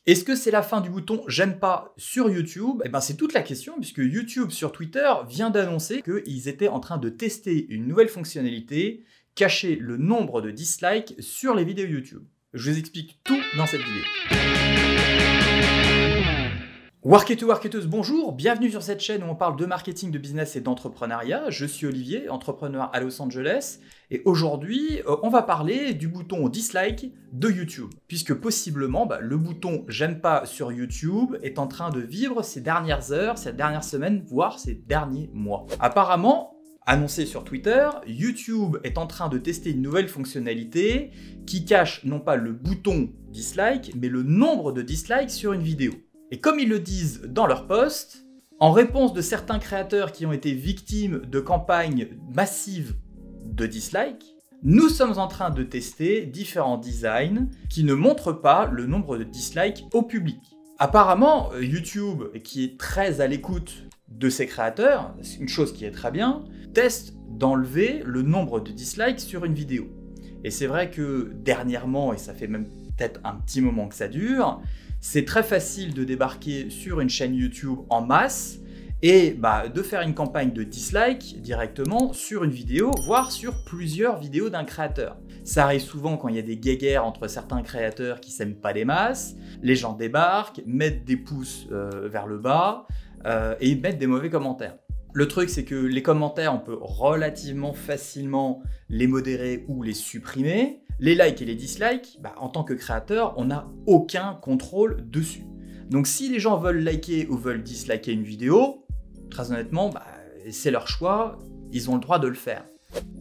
Est-ce que c'est la fin du bouton « J'aime pas » sur YouTube? Eh ben, c'est toute la question, puisque YouTube sur Twitter vient d'annoncer qu'ils étaient en train de tester une nouvelle fonctionnalité, cacher le nombre de dislikes sur les vidéos YouTube. Je vous explique tout dans cette vidéo. Worketeux, worketeuses, bonjour, bienvenue sur cette chaîne où on parle de marketing, de business et d'entrepreneuriat. Je suis Olivier, entrepreneur à Los Angeles, et aujourd'hui, on va parler du bouton dislike de YouTube, puisque possiblement, le bouton j'aime pas sur YouTube est en train de vivre ces dernières heures, ces dernières semaines, voire ces derniers mois. Apparemment, annoncé sur Twitter, YouTube est en train de tester une nouvelle fonctionnalité qui cache non pas le bouton dislike, mais le nombre de dislikes sur une vidéo. Et comme ils le disent dans leur post, en réponse de certains créateurs qui ont été victimes de campagnes massives de dislikes, nous sommes en train de tester différents designs qui ne montrent pas le nombre de dislikes au public. Apparemment, YouTube, qui est très à l'écoute de ses créateurs, c'est une chose qui est très bien, teste d'enlever le nombre de dislikes sur une vidéo. Et c'est vrai que dernièrement, et ça fait même peut-être un petit moment que ça dure, c'est très facile de débarquer sur une chaîne YouTube en masse et de faire une campagne de dislike directement sur une vidéo, voire sur plusieurs vidéos d'un créateur. Ça arrive souvent quand il y a des guéguerres entre certains créateurs qui s'aiment pas les masses, les gens débarquent, mettent des pouces vers le bas et mettent des mauvais commentaires. Le truc, c'est que les commentaires, on peut relativement facilement les modérer ou les supprimer. Les likes et les dislikes, en tant que créateur, on n'a aucun contrôle dessus. Donc si les gens veulent liker ou veulent disliker une vidéo, très honnêtement, c'est leur choix, ils ont le droit de le faire.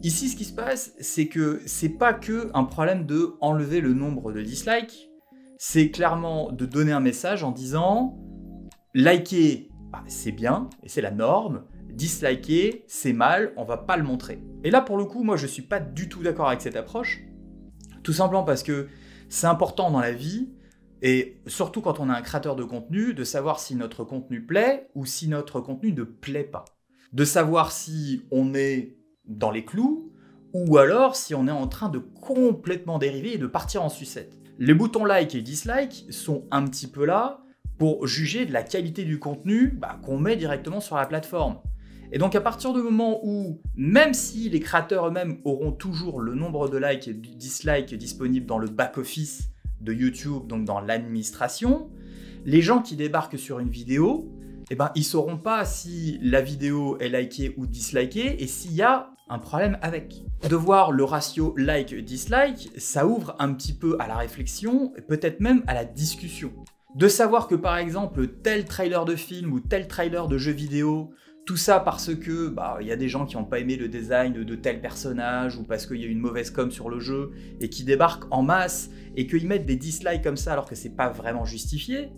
Ici, ce qui se passe, c'est que c'est pas que un problème de enlever le nombre de dislikes, c'est clairement de donner un message en disant liker, c'est bien et c'est la norme. Disliker, c'est mal, on va pas le montrer. Et là, pour le coup, moi, je suis pas du tout d'accord avec cette approche. Tout simplement parce que c'est important dans la vie, et surtout quand on est un créateur de contenu, de savoir si notre contenu plaît ou si notre contenu ne plaît pas. De savoir si on est dans les clous ou alors si on est en train de complètement dériver et de partir en sucette. Les boutons like et dislike sont un petit peu là pour juger de la qualité du contenu qu'on met directement sur la plateforme. Et donc à partir du moment où, même si les créateurs eux-mêmes auront toujours le nombre de likes et de dislikes disponibles dans le back-office de YouTube, donc dans l'administration, les gens qui débarquent sur une vidéo, ils sauront pas si la vidéo est likée ou dislikée et s'il y a un problème avec. De voir le ratio like-dislike, ça ouvre un petit peu à la réflexion et peut-être même à la discussion. De savoir que par exemple tel trailer de film ou tel trailer de jeu vidéo, tout ça parce que y a des gens qui n'ont pas aimé le design de tel personnage ou parce qu'il y a une mauvaise com sur le jeu et qui débarquent en masse et qu'ils mettent des dislikes comme ça alors que c'est pas vraiment justifié,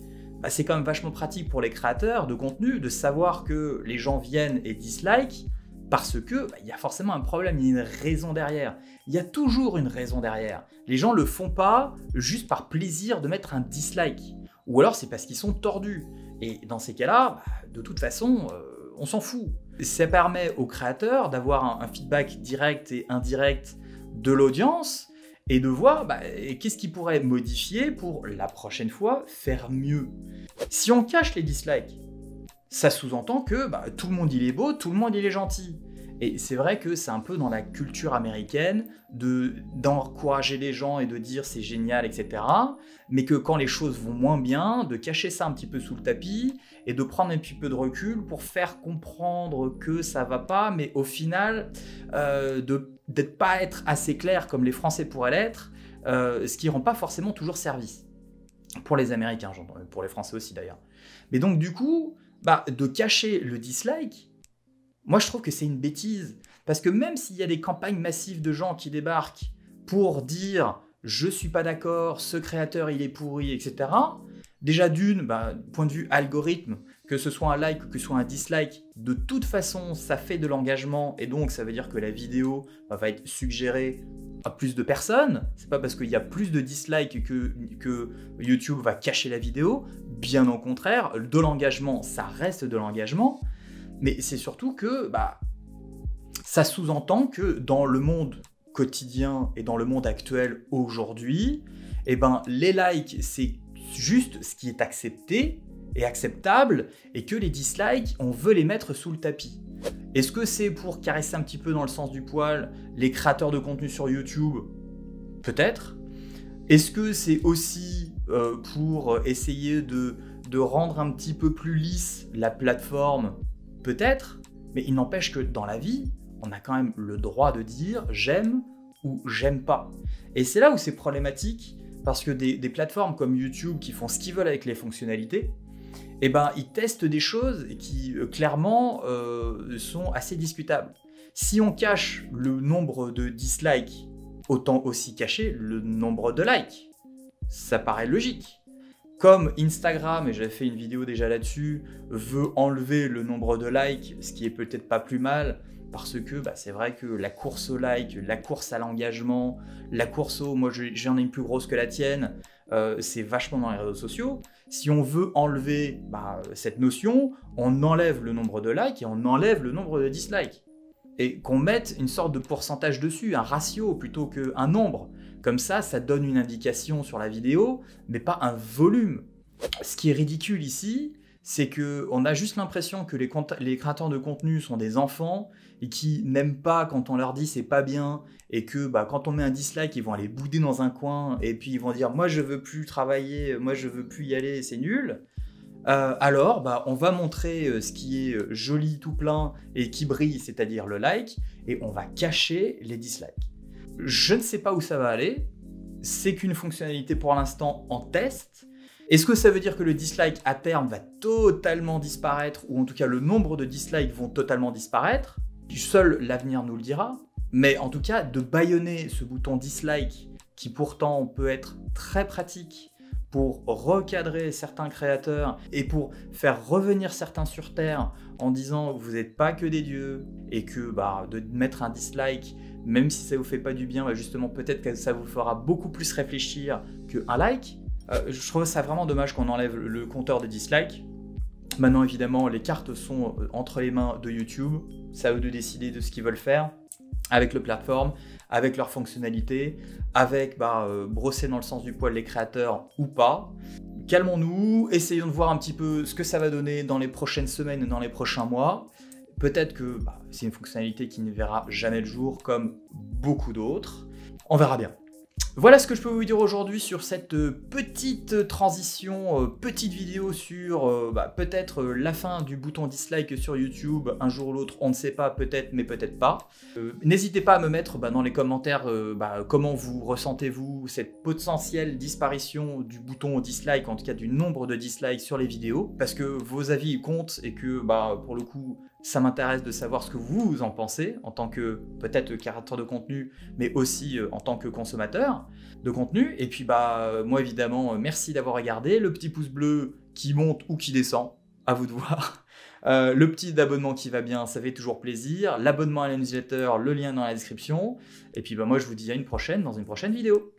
c'est quand même vachement pratique pour les créateurs de contenu de savoir que les gens viennent et dislikent parce que y a forcément un problème, il y a une raison derrière. Il y a toujours une raison derrière. Les gens le font pas juste par plaisir de mettre un dislike. Ou alors c'est parce qu'ils sont tordus. Et dans ces cas-là, de toute façon, on s'en fout. Ça permet aux créateurs d'avoir un feedback direct et indirect de l'audience et de voir qu'est-ce qu'ils pourraient modifier pour la prochaine fois faire mieux. Si on cache les dislikes, ça sous-entend que tout le monde il est beau, tout le monde il est gentil. Et c'est vrai que c'est un peu dans la culture américaine d'encourager les gens et de dire c'est génial, etc. Mais que quand les choses vont moins bien, de cacher ça un petit peu sous le tapis et de prendre un petit peu de recul pour faire comprendre que ça va pas, mais au final, d'être pas être assez clair comme les Français pourraient l'être, ce qui rend pas forcément toujours service. Pour les Américains, j'entends, pour les Français aussi d'ailleurs. Mais donc du coup, de cacher le dislike, moi, je trouve que c'est une bêtise. Parce que même s'il y a des campagnes massives de gens qui débarquent pour dire « je suis pas d'accord, ce créateur, il est pourri, etc. » Déjà d'une, point de vue algorithme, que ce soit un like ou que ce soit un dislike, de toute façon, ça fait de l'engagement et donc ça veut dire que la vidéo va être suggérée à plus de personnes. C'est pas parce qu'il y a plus de dislikes que YouTube va cacher la vidéo. Bien au contraire, de l'engagement, ça reste de l'engagement. Mais c'est surtout que ça sous-entend que dans le monde quotidien et dans le monde actuel aujourd'hui, les likes, c'est juste ce qui est accepté et acceptable, et que les dislikes, on veut les mettre sous le tapis. Est-ce que c'est pour caresser un petit peu dans le sens du poil les créateurs de contenu sur YouTube? Peut-être. Est-ce que c'est aussi pour essayer de rendre un petit peu plus lisse la plateforme? Peut-être. Mais il n'empêche que dans la vie, on a quand même le droit de dire j'aime ou j'aime pas. Et c'est là où c'est problématique, parce que des plateformes comme YouTube qui font ce qu'ils veulent avec les fonctionnalités, eh ben, ils testent des choses qui, clairement, sont assez discutables. Si on cache le nombre de dislikes, autant aussi cacher le nombre de likes. Ça paraît logique. Comme Instagram, et j'avais fait une vidéo déjà là-dessus, veut enlever le nombre de likes, ce qui est peut-être pas plus mal, parce que c'est vrai que la course au like, la course à l'engagement, la course au « moi j'en ai une plus grosse que la tienne », c'est vachement dans les réseaux sociaux. Si on veut enlever cette notion, on enlève le nombre de likes et on enlève le nombre de dislikes. Et qu'on mette une sorte de pourcentage dessus, un ratio plutôt qu'un nombre. Comme ça, ça donne une indication sur la vidéo, mais pas un volume. Ce qui est ridicule ici, c'est qu'on a juste l'impression que les créateurs de contenu sont des enfants et qui n'aiment pas quand on leur dit c'est pas bien, et que quand on met un dislike, ils vont aller bouder dans un coin et puis ils vont dire moi je veux plus travailler, moi je veux plus y aller, c'est nul. Alors, on va montrer ce qui est joli tout plein et qui brille, c'est-à-dire le like, et on va cacher les dislikes. Je ne sais pas où ça va aller, c'est qu'une fonctionnalité pour l'instant en test. Est-ce que ça veut dire que le dislike à terme va totalement disparaître, ou en tout cas le nombre de dislikes vont totalement disparaître? Seul l'avenir nous le dira, mais en tout cas de bâillonner ce bouton dislike, qui pourtant peut être très pratique, pour recadrer certains créateurs et pour faire revenir certains sur Terre en disant vous n'êtes pas que des dieux, et que de mettre un dislike, même si ça vous fait pas du bien, justement peut-être que ça vous fera beaucoup plus réfléchir qu'un like. Je trouve ça vraiment dommage qu'on enlève le compteur de dislikes. Maintenant évidemment les cartes sont entre les mains de YouTube, c'est à eux de décider de ce qu'ils veulent faire avec le plateforme, avec leurs fonctionnalités, avec brosser dans le sens du poil les créateurs ou pas. Calmons-nous, essayons de voir un petit peu ce que ça va donner dans les prochaines semaines et dans les prochains mois. Peut-être que c'est une fonctionnalité qui ne verra jamais le jour comme beaucoup d'autres. On verra bien. Voilà ce que je peux vous dire aujourd'hui sur cette petite transition, petite vidéo sur peut-être la fin du bouton dislike sur YouTube, un jour ou l'autre, on ne sait pas, peut-être, mais peut-être pas. N'hésitez pas à me mettre dans les commentaires comment vous ressentez-vous cette potentielle disparition du bouton dislike, en tout cas du nombre de dislikes sur les vidéos, parce que vos avis comptent et que pour le coup, ça m'intéresse de savoir ce que vous en pensez, en tant que peut-être créateur de contenu, mais aussi en tant que consommateur de contenu. Et puis moi évidemment, merci d'avoir regardé. Le petit pouce bleu qui monte ou qui descend, à vous de voir. Le petit abonnement qui va bien, ça fait toujours plaisir. L'abonnement à la newsletter, le lien dans la description. Et puis moi je vous dis à une prochaine, dans une prochaine vidéo.